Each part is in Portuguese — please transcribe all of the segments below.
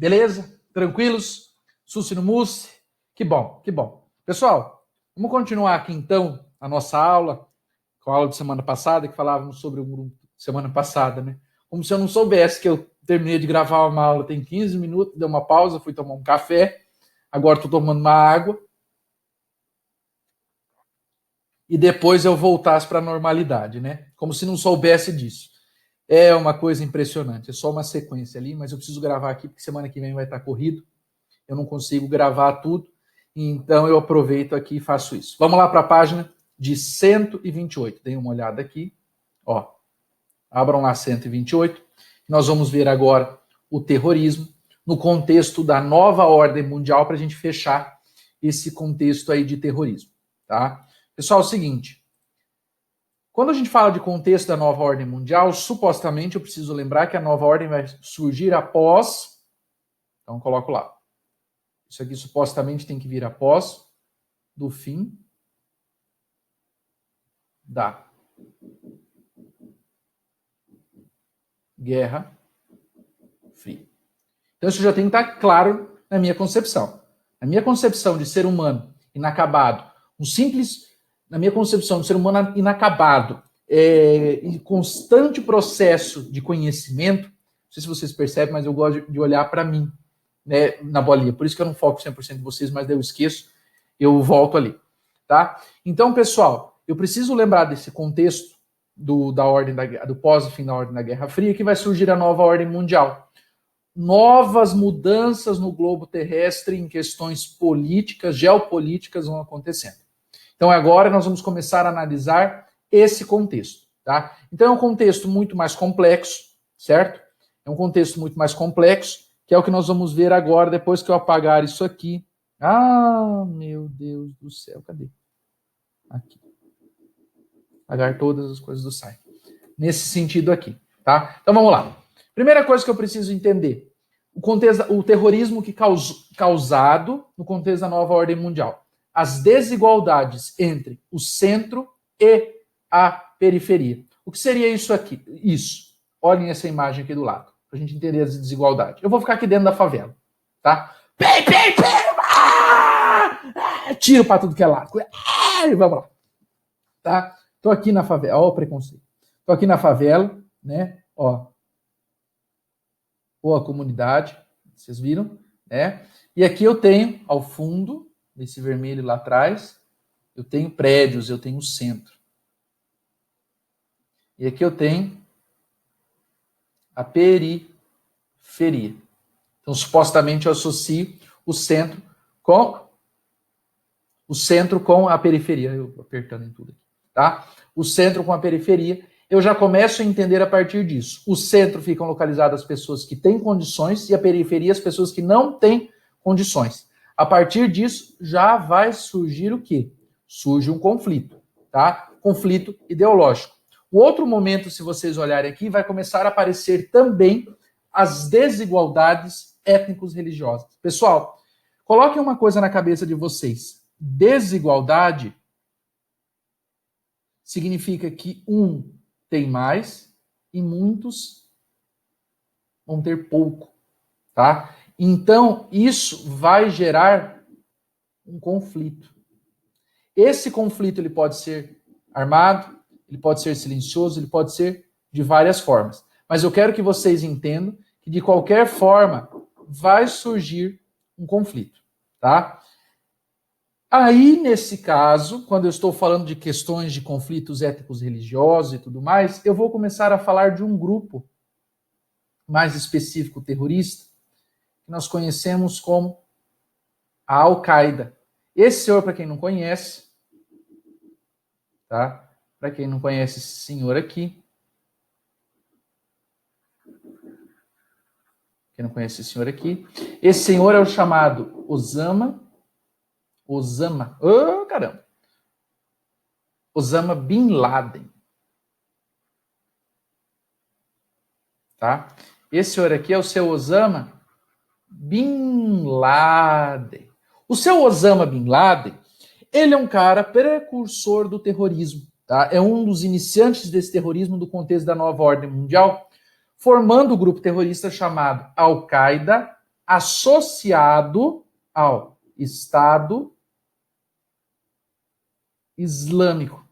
Beleza? Tranquilos? Susse no mousse? Que bom, que bom. Pessoal, vamos continuar aqui então a nossa aula, com a aula de semana passada, que falávamos sobre o grupo semana passada, né? Como se eu não soubesse que eu terminei de gravar uma aula tem 15 minutos, dei uma pausa, fui tomar um café, agora estou tomando uma água, e depois eu voltasse para a normalidade, né? Como se não soubesse disso. É uma coisa impressionante, é só uma sequência ali, mas eu preciso gravar aqui, porque semana que vem vai estar corrido, eu não consigo gravar tudo, então eu aproveito aqui e faço isso. Vamos lá para a página de 128, deem uma olhada aqui, ó, abram lá 128, nós vamos ver agora o terrorismo no contexto da nova ordem mundial para a gente fechar esse contexto aí de terrorismo, tá? Pessoal, é o seguinte, quando a gente fala de contexto da nova ordem mundial, supostamente eu preciso lembrar que a nova ordem vai surgir após, então coloco lá, isso aqui supostamente tem que vir após do fim da Guerra Fria. Então isso já tem que estar claro na minha concepção. Na minha concepção de ser humano inacabado, na minha concepção de ser humano inacabado, em constante processo de conhecimento, não sei se vocês percebem, mas eu gosto de olhar para mim, né, na bolinha. Por isso que eu não foco 100% de vocês, mas daí eu esqueço, eu volto ali, tá? Então, pessoal, eu preciso lembrar desse contexto do pós-fim da ordem da Guerra Fria, que vai surgir a nova ordem mundial. Novas mudanças no globo terrestre em questões políticas, geopolíticas vão acontecendo. Então, agora nós vamos começar a analisar esse contexto, tá? Então, é um contexto muito mais complexo, certo? É um contexto muito mais complexo, que é o que nós vamos ver agora, depois que eu apagar isso aqui. Ah, meu Deus do céu, cadê? Aqui. Apagar todas as coisas do site. Nesse sentido aqui, tá? Então, vamos lá. Primeira coisa que eu preciso entender, o terrorismo que causado no contexto da nova ordem mundial. As desigualdades entre o centro e a periferia. O que seria isso aqui? Isso. Olhem essa imagem aqui do lado, para a gente entender as desigualdades. Eu vou ficar aqui dentro da favela, tá? Tiro para tudo que é lado. Vamos lá. Tá? Tô aqui na favela. Ó o preconceito. Tô aqui na favela, né? Ó. Ou a comunidade, vocês viram, né? E aqui eu tenho, ao fundo, desse vermelho lá atrás, eu tenho prédios, eu tenho centro. E aqui eu tenho a periferia. Então, supostamente, eu associo o centro com a periferia. Eu apertando em tudo aqui, tá? O centro com a periferia. Eu já começo a entender a partir disso. O centro ficam localizadas as pessoas que têm condições e a periferia as pessoas que não têm condições. A partir disso, já vai surgir o quê? Surge um conflito, tá? Conflito ideológico. O outro momento, se vocês olharem aqui, vai começar a aparecer também as desigualdades étnico-religiosas. Pessoal, coloquem uma coisa na cabeça de vocês. Desigualdade significa que um tem mais e muitos vão ter pouco, tá? Então, isso vai gerar um conflito. Esse conflito ele pode ser armado, ele pode ser silencioso, ele pode ser de várias formas. Mas eu quero que vocês entendam que, de qualquer forma, vai surgir um conflito, tá? Aí, nesse caso, quando eu estou falando de questões de conflitos étnicos religiosos e tudo mais, eu vou começar a falar de um grupo mais específico terrorista, que nós conhecemos como a Al-Qaeda. Esse senhor, para quem não conhece, tá? Para quem não conhece esse senhor aqui, esse senhor é o chamado Osama Bin Laden. Tá? Esse senhor aqui é o seu Osama Bin Laden. O seu Osama Bin Laden, ele é um cara precursor do terrorismo. Tá? É um dos iniciantes desse terrorismo do contexto da nova ordem mundial, formando o grupo terrorista chamado Al-Qaeda associado ao Estado Islâmico.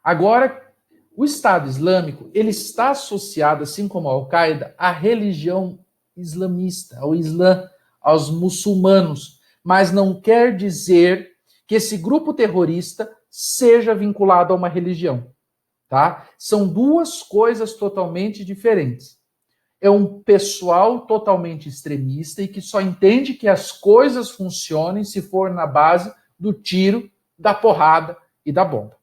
Agora, o Estado Islâmico, ele está associado, assim como a Al-Qaeda, à religião islamista, ao Islã, aos muçulmanos, mas não quer dizer que esse grupo terrorista seja vinculado a uma religião, tá? São duas coisas totalmente diferentes. É um pessoal totalmente extremista e que só entende que as coisas funcionem se for na base do tiro, da porrada e da bomba,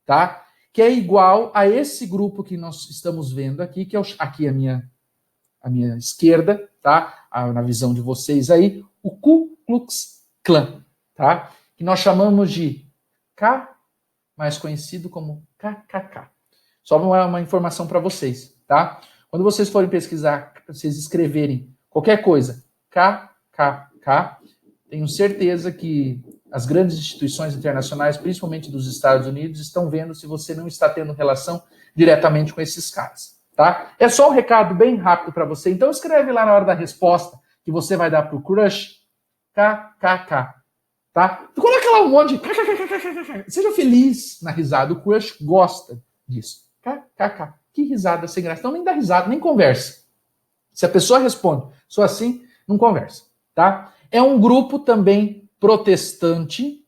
tá? Que é igual a esse grupo que nós estamos vendo aqui, que é aqui a minha esquerda, tá? Na visão de vocês aí, o Ku Klux Klan, tá? Que nós chamamos de K, mais conhecido como KKK. Só uma informação para vocês, tá? Quando vocês forem pesquisar, vocês escreverem qualquer coisa, KKK, tenho certeza que as grandes instituições internacionais, principalmente dos Estados Unidos, estão vendo se você não está tendo relação diretamente com esses caras, tá? É só um recado bem rápido para você. Então escreve lá na hora da resposta que você vai dar pro crush, KKK, tá? Coloca lá um monte de KKK. Seja feliz na risada. O crush gosta disso. KKK. Que risada sem graça. Então nem dá risada, nem conversa. Se a pessoa responde, sou assim, não conversa, tá? É um grupo também protestante,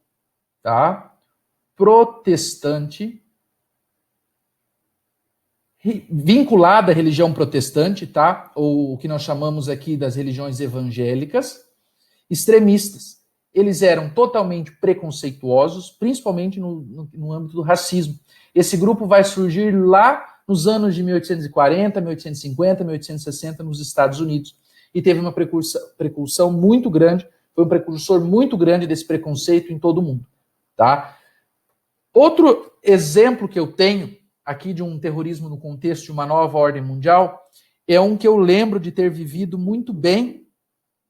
tá? Protestante, vinculada à religião protestante, tá? Ou o que nós chamamos aqui das religiões evangélicas, extremistas. Eles eram totalmente preconceituosos, principalmente no âmbito do racismo. Esse grupo vai surgir lá nos anos de 1840, 1850, 1860 nos Estados Unidos. E teve uma precursão muito grande, foi um precursor muito grande desse preconceito em todo o mundo, tá? Outro exemplo que eu tenho aqui de um terrorismo no contexto de uma nova ordem mundial é um que eu lembro de ter vivido muito bem,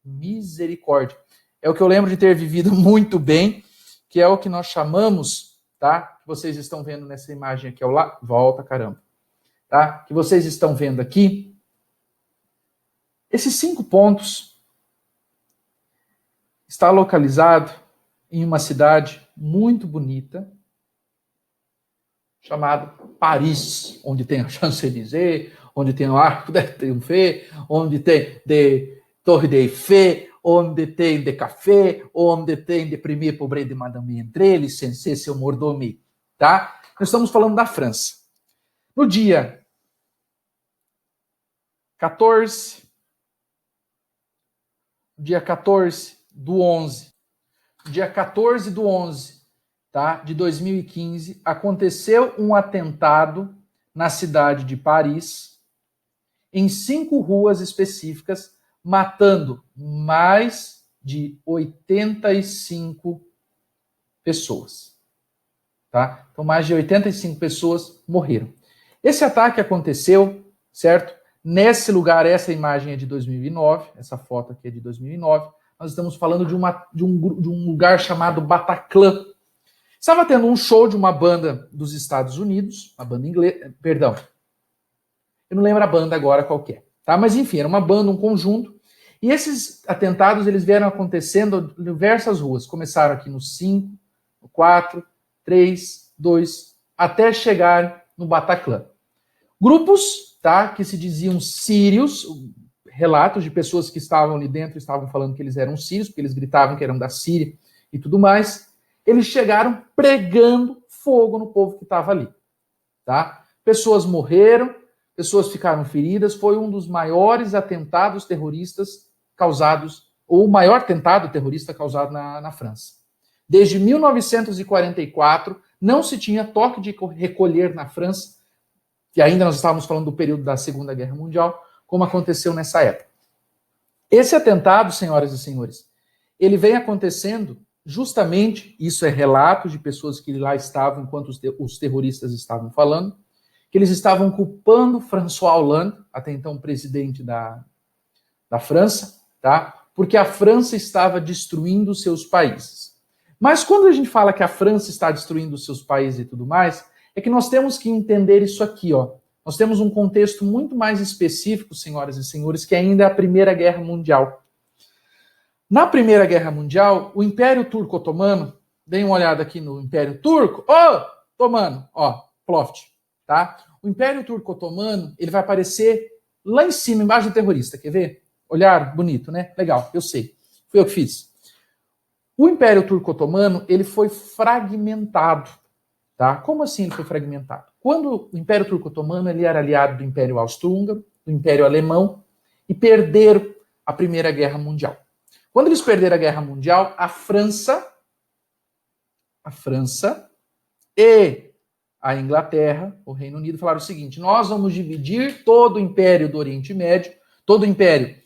misericórdia, é o que eu lembro de ter vivido muito bem, que é o que nós chamamos, tá? Que vocês estão vendo nessa imagem aqui ao lado, volta caramba, tá? Que vocês estão vendo aqui, esses 5 pontos está localizado em uma cidade muito bonita, chamada Paris, onde tem a Champs-Élysées, onde tem o Arco de Triomphe, onde tem Torre de Eiffel, onde tem de café, onde tem de premier pauvre de madame André, licencié seu mordomo, tá? Nós estamos falando da França. No dia 14 do 11, dia 14 do 11, tá, de 2015, aconteceu um atentado na cidade de Paris, em 5 ruas específicas, matando mais de 85 pessoas. Tá? Então, mais de 85 pessoas morreram. Esse ataque aconteceu, certo? Nesse lugar, essa imagem é de 2009, essa foto aqui é de 2009. Nós estamos falando de um lugar chamado Bataclan. Estava tendo um show de uma banda dos Estados Unidos, uma banda inglesa, perdão, eu não lembro a banda agora qual que é, tá? Mas enfim, era uma banda, um conjunto, e esses atentados eles vieram acontecendo em diversas ruas. Começaram aqui no 5, no 4, 3, 2, até chegar no Bataclan. Grupos, tá, que se diziam sírios, relatos de pessoas que estavam ali dentro estavam falando que eles eram sírios, porque eles gritavam que eram da Síria e tudo mais. Eles chegaram pregando fogo no povo que estava ali, tá? Pessoas morreram, pessoas ficaram feridas, foi um dos maiores atentados terroristas causados, ou o maior atentado terrorista causado na França. Desde 1944, não se tinha toque de recolher na França, e ainda nós estávamos falando do período da Segunda Guerra Mundial, como aconteceu nessa época. Esse atentado, senhoras e senhores, ele vem acontecendo justamente, isso é relato de pessoas que lá estavam enquanto os terroristas estavam falando, que eles estavam culpando François Hollande, até então presidente da França, tá? Porque a França estava destruindo os seus países. Mas quando a gente fala que a França está destruindo os seus países e tudo mais, é que nós temos que entender isso aqui, ó. Nós temos um contexto muito mais específico, senhoras e senhores, que ainda é a Primeira Guerra Mundial, Na Primeira Guerra Mundial, o Império Turco Otomano, deem uma olhada aqui no Império Turco, Otomano, Ploft, tá? O Império Turco Otomano, ele vai aparecer lá em cima, embaixo do terrorista, quer ver? Olhar bonito, né? Legal, eu sei. Foi eu que fiz. O Império Turco Otomano, ele foi fragmentado, tá? Como assim ele foi fragmentado? Quando o Império Turco Otomano, ele era aliado do Império Austro-Húngaro, do Império Alemão, e perderam a Primeira Guerra Mundial. Quando eles perderam a Guerra Mundial, a França e a Inglaterra, o Reino Unido, falaram o seguinte: nós vamos dividir todo o Império do Oriente Médio, todo o Império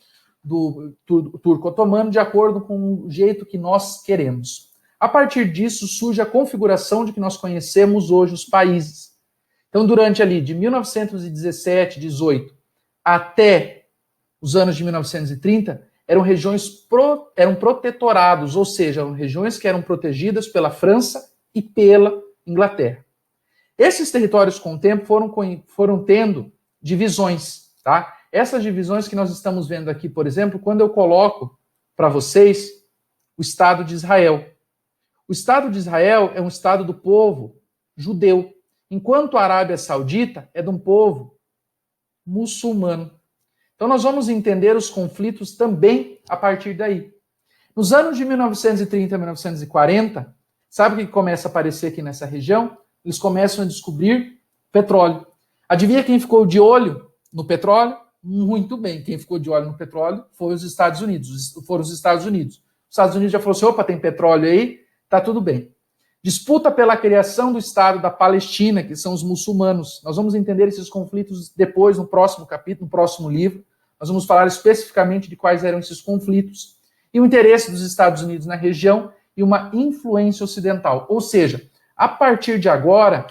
do Turco Otomano, de acordo com o jeito que nós queremos. A partir disso, surge a configuração de que nós conhecemos hoje os países. Então, durante ali de 1917, 18 até os anos de 1930, eram protetorados, ou seja, eram regiões que eram protegidas pela França e pela Inglaterra. Esses territórios, com o tempo, foram tendo divisões, tá? Essas divisões que nós estamos vendo aqui, por exemplo, quando eu coloco para vocês o Estado de Israel. O Estado de Israel é um Estado do povo judeu, enquanto a Arábia Saudita é de um povo muçulmano. Então nós vamos entender os conflitos também a partir daí. Nos anos de 1930 a 1940, sabe o que começa a aparecer aqui nessa região? Eles começam a descobrir petróleo. Adivinha quem ficou de olho no petróleo? Muito bem, quem ficou de olho no petróleo foram os Estados Unidos. Os Estados Unidos já falou assim: opa, tem petróleo aí, tá tudo bem. Disputa pela criação do Estado da Palestina, que são os muçulmanos. Nós vamos entender esses conflitos depois, no próximo capítulo, no próximo livro. Nós vamos falar especificamente de quais eram esses conflitos. E o interesse dos Estados Unidos na região e uma influência ocidental. Ou seja, a partir de agora,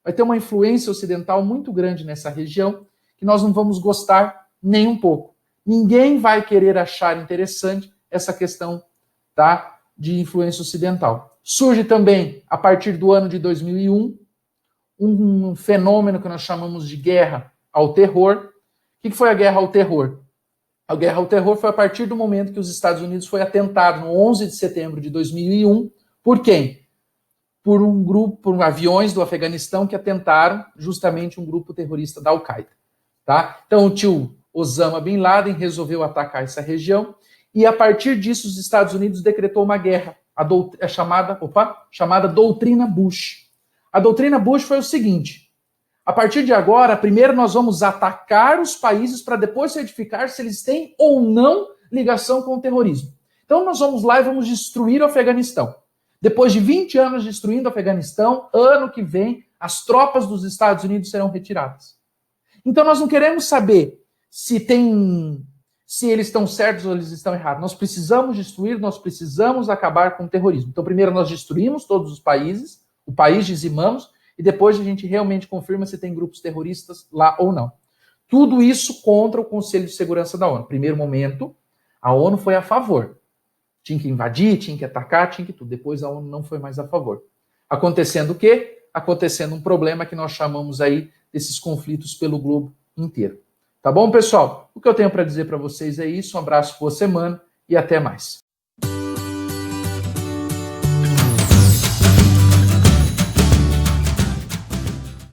vai ter uma influência ocidental muito grande nessa região, que nós não vamos gostar nem um pouco. Ninguém vai querer achar interessante essa questão, tá, de influência ocidental. Surge também, a partir do ano de 2001, um fenômeno que nós chamamos de guerra ao terror. O que foi a guerra ao terror? A guerra ao terror foi a partir do momento que os Estados Unidos foi atentado no 11 de setembro de 2001. Por quem? Por aviões do Afeganistão que atentaram justamente um grupo terrorista da Al-Qaeda. Tá? Então o tio Osama Bin Laden resolveu atacar essa região e a partir disso os Estados Unidos decretou uma guerra, chamada Doutrina Bush. A Doutrina Bush foi o seguinte: a partir de agora, primeiro nós vamos atacar os países para depois certificar se eles têm ou não ligação com o terrorismo. Então nós vamos lá e vamos destruir o Afeganistão. Depois de 20 anos destruindo o Afeganistão, ano que vem, as tropas dos Estados Unidos serão retiradas. Então nós não queremos saber se eles estão certos ou eles estão errados. Nós precisamos destruir, nós precisamos acabar com o terrorismo. Então primeiro nós destruímos todos os países, o país dizimamos, e depois a gente realmente confirma se tem grupos terroristas lá ou não. Tudo isso contra o Conselho de Segurança da ONU. Primeiro momento, a ONU foi a favor. Tinha que invadir, tinha que atacar, tinha que tudo. Depois a ONU não foi mais a favor. Acontecendo o quê? Acontecendo um problema que nós chamamos aí desses conflitos pelo globo inteiro. Tá bom, pessoal? O que eu tenho para dizer para vocês é isso. Um abraço, boa semana e até mais.